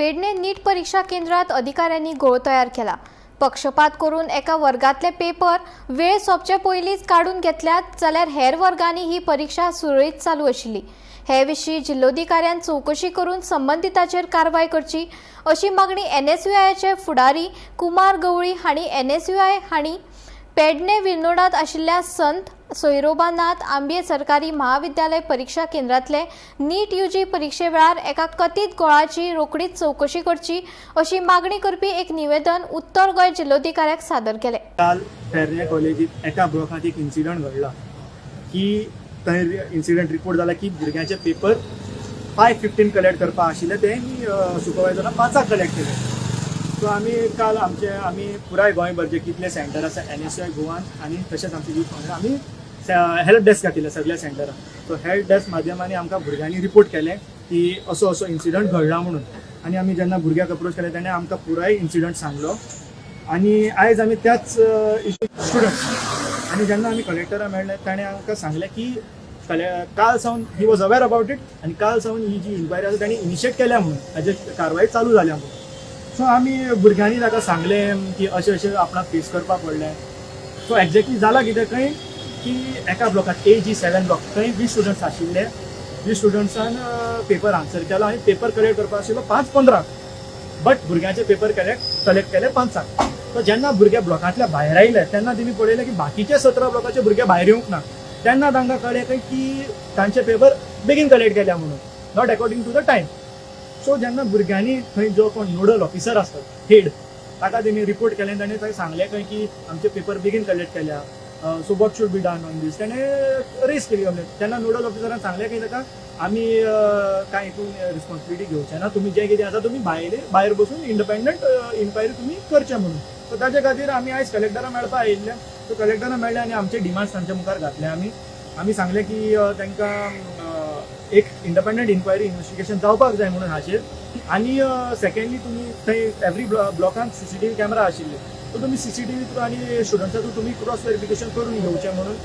पेडणे नीट परीक्षा केंद्रात अधिकाऱ्यांनी घोळ तयार केला। पक्षपात करून एका वर्गातले पेपर वेळ सोंपचे पयलींच काढून घेतल्यात जाल्यार हेर वर्गांनी ही परीक्षा सुरळीत चालू आशिल्ली। हे विशीं जिल्लोधिकाऱ्यान चौकशी करून संबंधितांचेर कारवाय करची अशी मागणी NSUIचे फुडारी कुमार गवळी हांणी NSUI हांणी पेडणे विनोडात आशिल्ल्या संत सोयरोबानाथ आंबे सरकारी महाविद्यालय परीक्षा केंद्रातले नीट UG परीक्षे वेळार एका कथित घोळाची रोखडीच चौकशी करची अशी मागणी करपी एक निवेदन उत्तर गोंय जिल्लोधिकाऱ्याक सादर केले। काल पेडणे कॉलेजीत एका ब्लॉकात एक इन्सिडंट घडला की थंय इन्सिडंट रिपोर्ट जाला की भुरग्यांचे पेपर 5:15 कलेक्ट करपा आशिल्ले ते सुपरवायझरान 5 कलेक्ट केले। सो आमी पुराय गोंयभर जे कितले सेंटर आसा NSUI गोवान आनी तशेंच आमचे यूथ काँग्रेस आमी हेल्प डेस्क घातिल्ले सगळ्या सेंटरान। सो हेल्प डेस्क माध्यमांनी आमकां भुरग्यांनी रिपोर्ट केलें की असो इन्सिडंट घडला म्हणून, आनी आमी जेन्ना भुरग्याक अप्रोच केले तेणें आमकां पुराय इन्सिडंट सांगलो। आनी आयज आमी त्याच स्टुडंट्स आनी जेन्ना आमी कलेक्टरा मेळ्ळे ताणें आमकां सांगलें की काल Sawan he was aware about it आनी काल सावन ही जी इन्क्वायरी आसा तांणी इनिशिएट केल्या म्हणून हाजे कारवाय चालू जाल्या म्हणून। सो आमी भुरग्यांनी ताका सांगलें की अशें आपणाक फेस करपाक पडलें। सो एक्झॅक्टली जालां कितें खंय की एका ब्लॉकात AG7 ब्लॉक थंय 20 स्टुडंट्स आशिल्ले। 20 स्टुडंट्सान पेपर आन्सर केलो आनी पेपर कलेक्ट करपाक आशिल्लो 5:15, बट भुरग्यांचे पेपर कलेक्ट केले 5:00। सो जेन्ना भुरगे ब्लॉकांतल्या भायर आयले तेन्ना तेमी पळयलें की बाकीचे 17 ब्लॉकाचे भुरगे भायर येवंक ना। तेन्ना तांकां कळ्ळें की तांचे पेपर बेगीन कलेक्ट केल्या म्हणून, not according to the time. So जेन्ना भुरग्यांनी थंय जो कोण नोडल ऑफिसर आसता हेड ताका तेणी रिपोर्ट केलें, ताणें थंय सांगलें खंय की आमचे पेपर बेगीन कलेक्ट केल्या। So what should be done on this ताणें रेज केली कंप्लेन। तेन्ना नोडल ऑफिसरान सांगलें की ताका आमी कांय हितून रिस्पॉन्सिबिलिटी घेवचें ना, तुमी जें कितें आसा तुमी भायर बसून इंडिपेंडंट इन्क्वायरी तुमी करचें म्हणून। सो ताचे खातीर आमी आयज कलेक्टरा मेळपा आयिल्ले। सो कलेक्टरा मेळ्ळे आनी आमचे डिमांड्स तांच्या मुखार घातले। आमी सांगलें की तांकां एक इंडिपेंडंट इन्क्वायरी इन्वेस्टिगेशन जावपाक जाय म्हणून हाचेर। आनी सेकंडली तुमी थंय एवरी ब्लॉकान CCTV कॅमेरा आशिल्ले, सो तुमी CCTV थ्रू आनी स्टुडंट्सा थ्रू तुमी क्रॉस व्हेरिफिकेशन करून घेवचें म्हणून